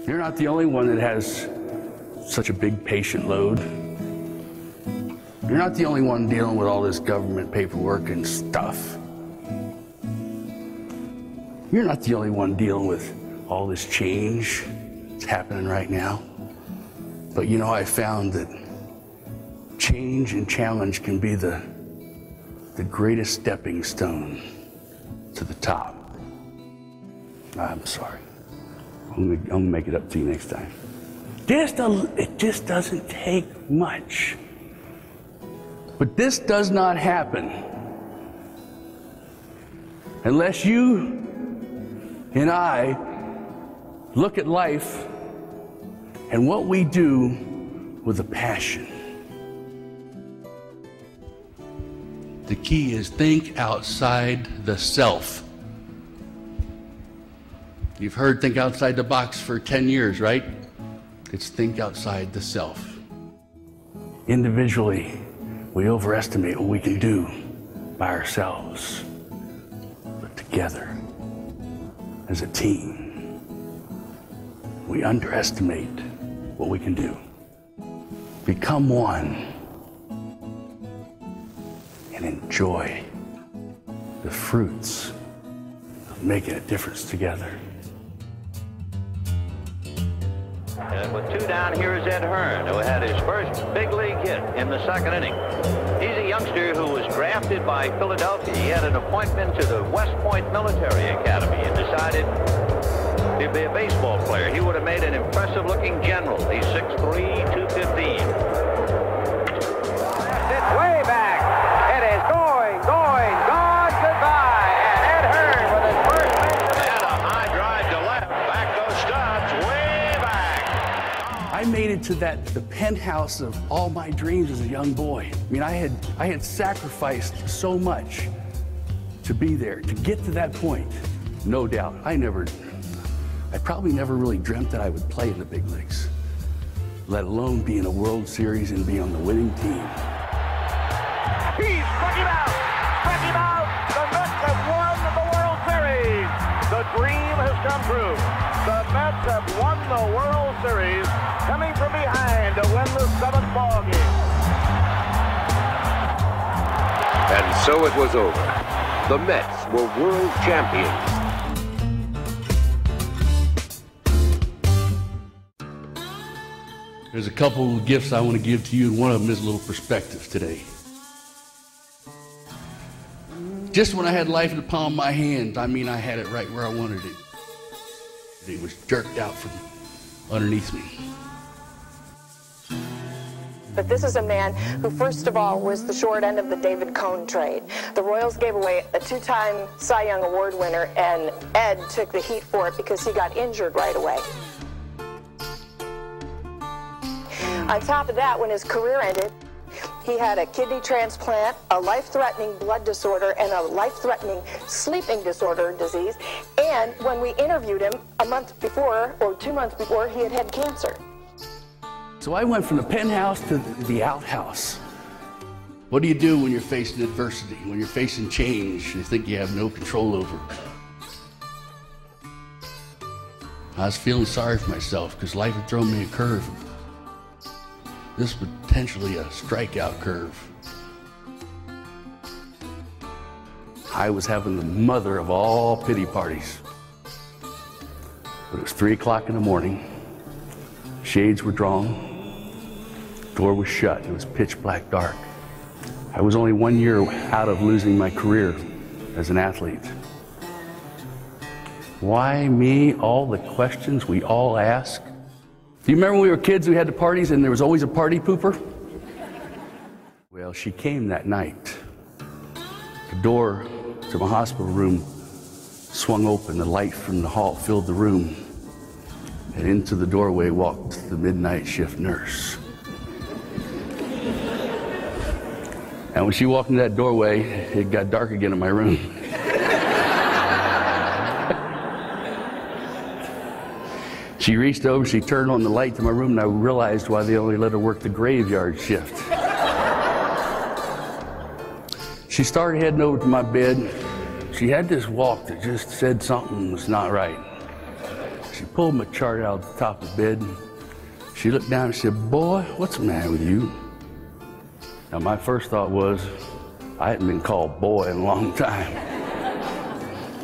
You're not the only one that has such a big patient load. You're not the only one dealing with all this government paperwork and stuff. You're not the only one dealing with all this change that's happening right now. But you know, I found that change and challenge can be the greatest stepping stone to the top. I'm sorry. I'm gonna make it up to you next time. It just doesn't take much. But this does not happen unless you and I look at life and what we do with a passion. The key is think outside the self. You've heard think outside the box for 10 years, right? It's think outside the self. Individually, we overestimate what we can do by ourselves. But together, as a team, we underestimate what we can do. Become one and enjoy the fruits of making a difference together. And with two down, here is Hearn, who had his first big league hit in the second inning. He's a youngster who was drafted by Philadelphia. He had an appointment to the West Point Military Academy and decided to be a baseball player. He would have made an impressive-looking general. He's 6'3", 215. It's way back. It is going, gone, goodbye. And Hearn with his first major league. And a high drive to left. Back goes Stubbs, way back. I made it to the penthouse of all my dreams as a young boy. I mean, I had sacrificed so much to be there, to get to that point. No doubt, I probably never really dreamt that I would play in the big leagues, let alone be in a World Series and be on the winning team. He struck him out. The Mets have won the World Series. The dream has come true. The Mets have won the World Series, coming from behind to win the 7th ball game. And so it was over. The Mets were world champions. There's a couple of gifts I want to give to you, and one of them is a little perspective today. Just when I had life in the palm of my hand, I mean, I had it right where I wanted it. It was jerked out from underneath me. But this is a man who, first of all, was the short end of the David Cohn trade. The Royals gave away a 2-time Cy Young Award winner, and Ed took the heat for it because he got injured right away. On top of that, when his career ended, he had a kidney transplant, a life-threatening blood disorder, and a life-threatening sleeping disorder disease. And when we interviewed him a month before, or 2 months before, he had had cancer. So I went from the penthouse to the outhouse. What do you do when you're facing adversity, when you're facing change you think you have no control over? I was feeling sorry for myself because life had thrown me a curve. This was potentially a strikeout curve. I was having the mother of all pity parties. But it was 3 o'clock in the morning. Shades were drawn. Door was shut. It was pitch black dark. I was only 1 year out of losing my career as an athlete. Why me? All the questions we all ask. Do you remember when we were kids, we had the parties and there was always a party pooper? Well, she came that night. The door to my hospital room swung open. The light from the hall filled the room. And into the doorway walked the midnight shift nurse. And when she walked into that doorway, it got dark again in my room. She reached over, she turned on the light to my room, and I realized why they only let her work the graveyard shift. She started heading over to my bed. She had this walk that just said something was not right. She pulled my chart out of the top of the bed. She looked down and said, "Boy, what's the matter with you?" Now, my first thought was, I hadn't been called boy in a long time.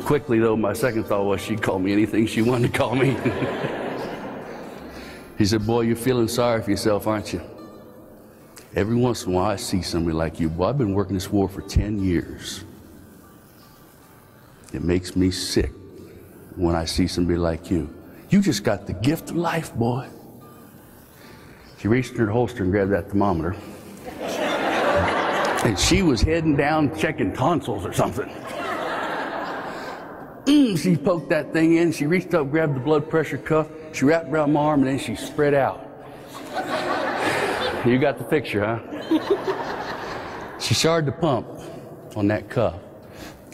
Quickly, though, my second thought was she'd call me anything she wanted to call me. He said, "Boy, you're feeling sorry for yourself, aren't you? Every once in a while, I see somebody like you. Boy, I've been working this war for 10 years. It makes me sick when I see somebody like you. You just got the gift of life, boy." She reached in her holster and grabbed that thermometer. And she was heading down checking tonsils or something. She poked that thing in. She reached up, grabbed the blood pressure cuff. She wrapped around my arm, and then she spread out. You got the picture, huh? She started to pump on that cuff.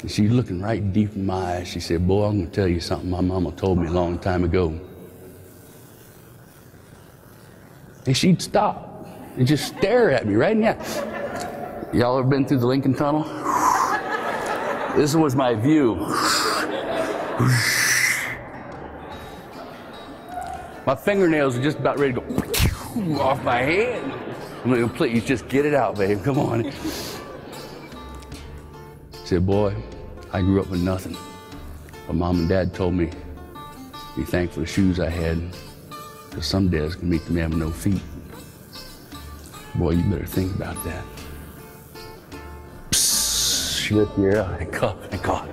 And she's looking right deep in my eyes. She said, "Boy, I'm going to tell you something my mama told me a long time ago." And she'd stop and just stare at me right in the eye. Y'all ever been through the Lincoln Tunnel? This was my view. My fingernails are just about ready to go off my hand. I'm like, "Please, just get it out, babe. Come on." She said, "Boy, I grew up with nothing. But Mom and Dad told me, be thankful for the shoes I had, because someday I was going to meet the man with no feet. Boy, you better think about that." Psst, she looked here, thank God.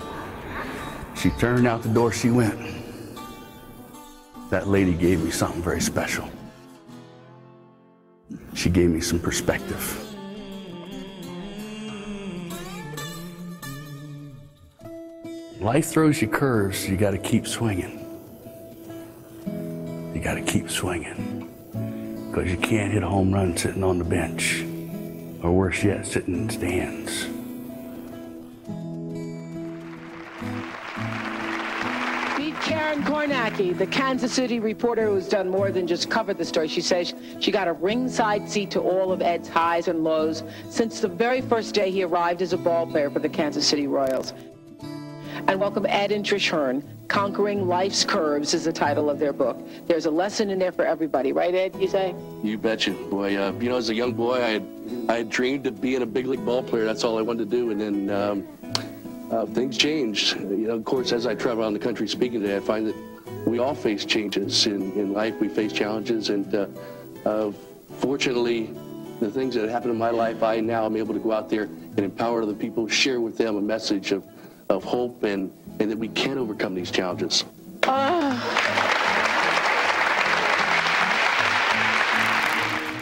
She turned out the door, she went. That lady gave me something very special. She gave me some perspective. Life throws you curves, you got to keep swinging. You got to keep swinging. Because you can't hit a home run sitting on the bench. Or worse yet, sitting in stands. Karen Kornacki, the Kansas City reporter who's done more than just cover the story. She says she got a ringside seat to all of Ed's highs and lows since the very first day he arrived as a ball player for the Kansas City Royals. And welcome Ed and Trish Hearn. Conquering Life's Curves is the title of their book. There's a lesson in there for everybody, right, Ed, you say? You betcha, boy. You know, as a young boy, I had dreamed of being a big league ball player. That's all I wanted to do. And then things changed. You know, of course, as I travel around the country speaking today, I find that we all face changes in life. We face challenges, and fortunately, the things that happen in my life, I now am able to go out there and empower other people, share with them a message of hope and that we can overcome these challenges.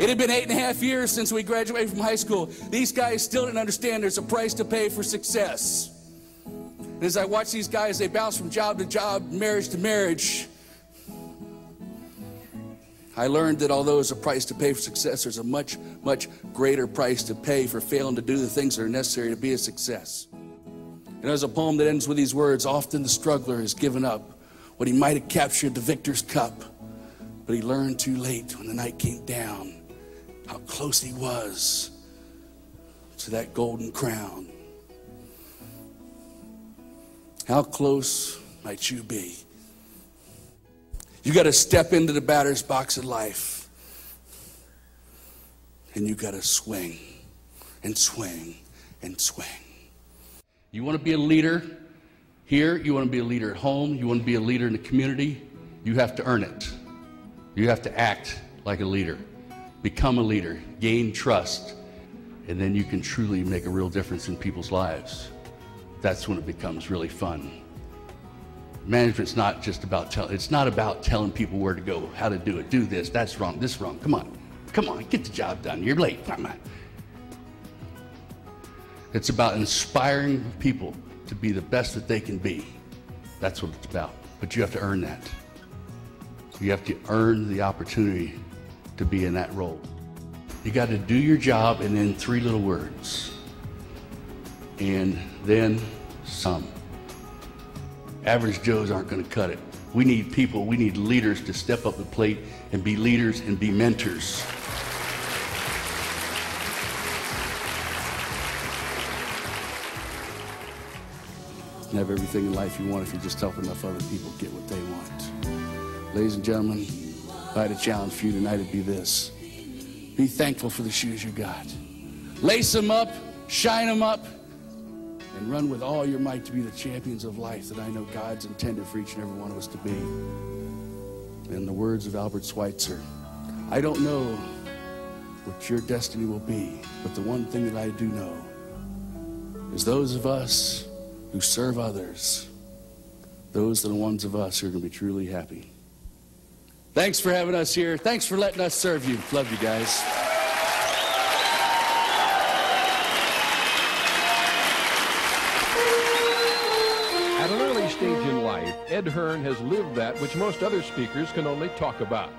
It had been 8.5 years since we graduated from high school. These guys still didn't understand there's a price to pay for success. And as I watch these guys, they bounce from job to job, marriage to marriage, I learned that although there's a price to pay for success, there's a much, much greater price to pay for failing to do the things that are necessary to be a success. And there's a poem that ends with these words: "Often the struggler has given up what he might have captured the victor's cup, but he learned too late when the night came down how close he was to that golden crown." How close might you be? You got to step into the batter's box of life, and you got to swing and swing and swing. You want to be a leader here, you want to be a leader at home, you want to be a leader in the community, you have to earn it. You have to act like a leader, become a leader, gain trust, and then you can truly make a real difference in people's lives. That's when it becomes really fun. Management's not just about telling people where to go, how to do it, do this, that's wrong, this wrong, come on, get the job done, you're late, come on. It's about inspiring people to be the best that they can be. That's what it's about, but you have to earn that. You have to earn the opportunity to be in that role. You got to do your job, and then 3 little words. And then some. Average Joes aren't going to cut it. We need people, we need leaders to step up the plate and be leaders and be mentors. You can have everything in life you want if you just help enough other people get what they want. Ladies and gentlemen, if I had a challenge for you tonight, it'd be this. Be thankful for the shoes you got. Lace them up, shine them up, and run with all your might to be the champions of life that I know God's intended for each and every one of us to be. In the words of Albert Schweitzer, I don't know what your destiny will be, but the one thing that I do know is those of us who serve others, those are the ones of us who are going to be truly happy. Thanks for having us here. Thanks for letting us serve you. Love you guys. At an early stage in life, Ed Hearn has lived that which most other speakers can only talk about.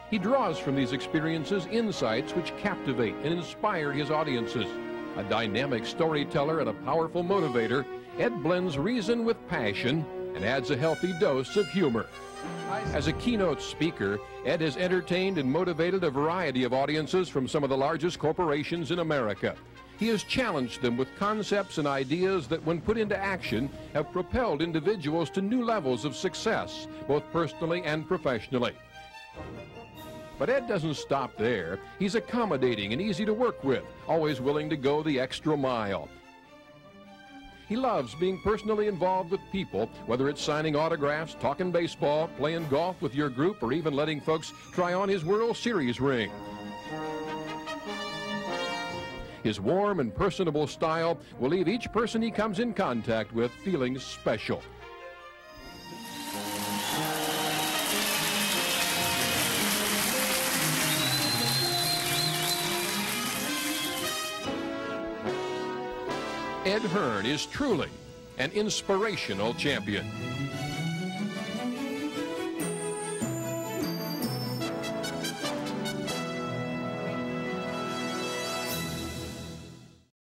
He draws from these experiences insights which captivate and inspire his audiences. A dynamic storyteller and a powerful motivator, Ed blends reason with passion and adds a healthy dose of humor. As a keynote speaker, Ed has entertained and motivated a variety of audiences from some of the largest corporations in America. He has challenged them with concepts and ideas that, when put into action, have propelled individuals to new levels of success, both personally and professionally. But Ed doesn't stop there. He's accommodating and easy to work with, always willing to go the extra mile. He loves being personally involved with people, whether it's signing autographs, talking baseball, playing golf with your group, or even letting folks try on his World Series ring. His warm and personable style will leave each person he comes in contact with feeling special. Ed Hearn is truly an inspirational champion.